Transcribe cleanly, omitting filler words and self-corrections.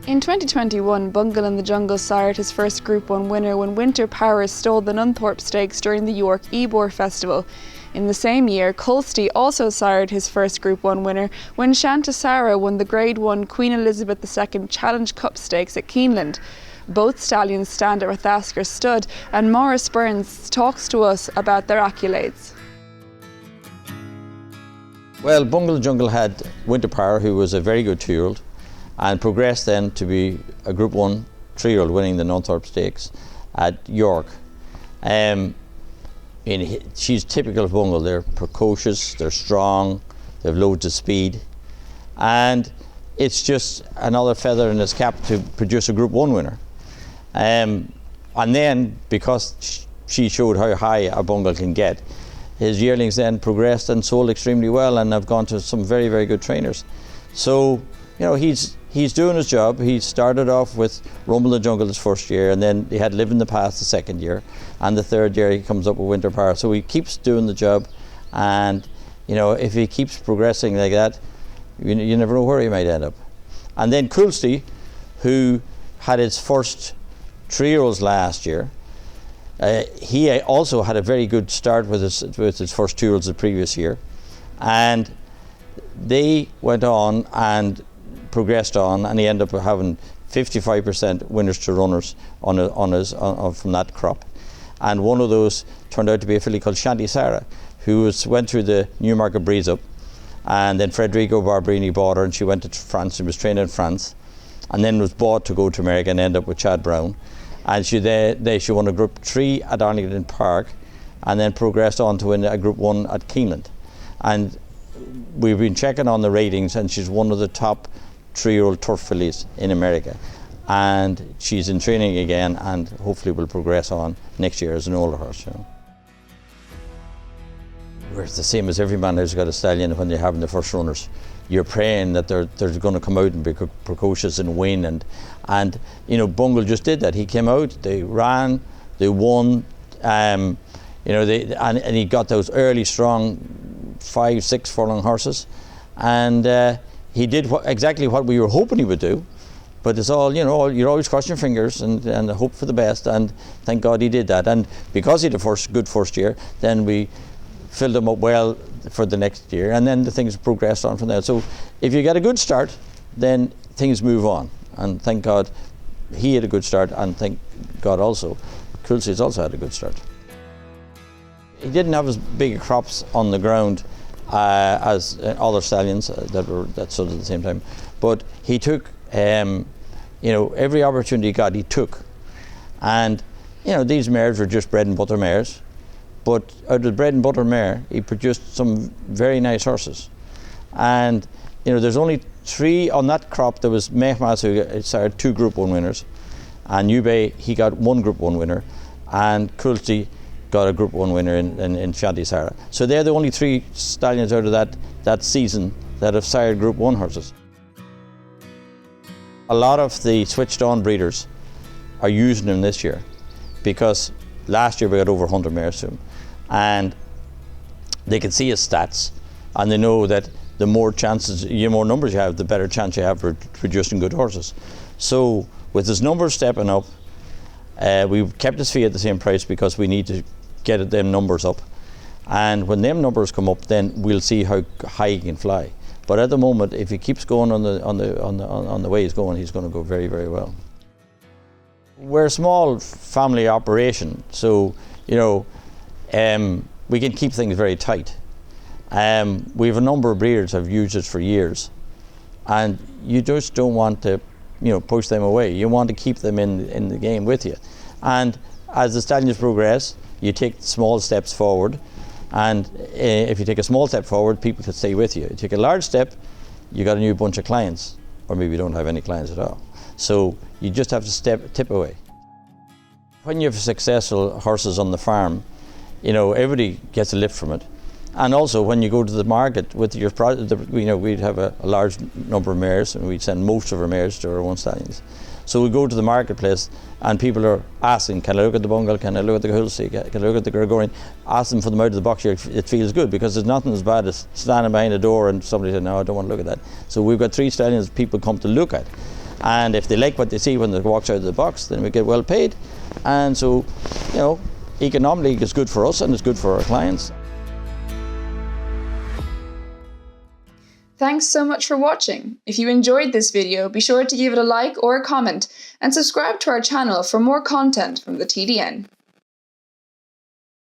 In 2021, Bungle Inthejungle sired his first Group 1 winner when Winter Power stole the Nunthorpe Stakes during the York Ebor Festival. In the same year, Colsty also sired his first Group 1 winner when Shanta Sarah won the Grade 1 Queen Elizabeth II Challenge Cup Stakes at Keeneland. Both stallions stand at Rathasker Stud, and Maurice Burns talks to us about their accolades. Well, Bungle Inthejungle had Winter Power, who was a very good 2-year-old, and progressed then to be a Group 1 3-year-old, winning the Nunthorpe Stakes at York. She's typical of Bungle. They're precocious, they're strong, they have loads of speed, and it's just another feather in his cap to produce a Group 1 winner. And then, because she showed how high a Bungle can get, his yearlings then progressed and sold extremely well and have gone to some very, very good trainers. So, you know, he's doing his job. He started off with Rumble in the Jungle his first year, and then he had Live in the Past the second year, and the third year he comes up with Winter Power. So he keeps doing the job, and you know, if he keeps progressing like that, you never know where he might end up. And then Colsty, who had his first 3-year-olds last year, he also had a very good start with his first 2-year-olds the previous year, and they went on and progressed on, and he ended up having 55% winners to runners on from that crop. And one of those turned out to be a filly called Shanta Sarah, who went through the Newmarket breeze up, and then Federico Barbrini bought her, and she went to France and was trained in France, and then was bought to go to America and end up with Chad Brown. And she won a Group 3 at Arlington Park, and then progressed on to win a Group 1 at Keeneland. And we've been checking on the ratings, and she's one of the top 3-year-old turf fillies in America, and she's in training again, and hopefully will progress on next year as an older horse. You know. We're the same as every man who's got a stallion. When you're having the first runners, you're praying that they're going to come out and be precocious and win, and you know, Bungle just did that. He came out, they ran, they won, you know, and he got those early strong 5-6 furlong horses, and he did exactly what we were hoping he would do. But it's all, you know, you're always crossing your fingers and hope for the best, and thank God he did that. And because he had a good first year, then we filled him up well for the next year, and then the things progressed on from there. So if you get a good start, then things move on, and thank God he had a good start, and thank God also Colsty's also had a good start. He didn't have as big crops on the ground as other stallions that stood at the same time, but he took you know, every opportunity he got, he took. And you know, these mares were just bread and butter mares, but out of the bread and butter mare, he produced some very nice horses. And you know, there's only 3 on that crop. There was Mehmas, who sired 2 Group 1 winners, and Ube, he got 1 Group 1 winner, and Colsty got a Group 1 winner in Shanta Sarah. So they're the only 3 stallions out of that season that have sired Group 1 horses. A lot of the switched on breeders are using him this year, because last year we got over 100 mares to him, and they can see his stats, and they know that the more chances, the more numbers you have, the better chance you have for producing good horses. So with his numbers stepping up, we've kept his fee at the same price because we need to get them numbers up, and when them numbers come up, then we'll see how high he can fly. But at the moment, if he keeps going on the way he's going to go very, very well. We're a small family operation, so you know, we can keep things very tight. We have a number of breeders who have used it for years, and you just don't want to, you know, push them away. You want to keep them in the game with you. And as the stallions progress, you take small steps forward, and if you take a small step forward, people can stay with you. You take a large step, you got a new bunch of clients, or maybe you don't have any clients at all. So you just have to tip away. When you have successful horses on the farm, you know, everybody gets a lift from it. And also when you go to the market with your product, you know, we'd have a large number of mares, and we'd send most of our mares to our own stallions. So we go to the marketplace, and people are asking, can I look at the Bungle, can I look at the Colsty, can I look at the Gregorian? Ask them for them out of the box here, it feels good, because there's nothing as bad as standing behind a door and somebody said, no, I don't want to look at that. So we've got 3 stallions people come to look at. And if they like what they see when they walk out of the box, then we get well paid. And so, you know, economically it's good for us and it's good for our clients. Thanks so much for watching. If you enjoyed this video, be sure to give it a like or a comment and subscribe to our channel for more content from the TDN.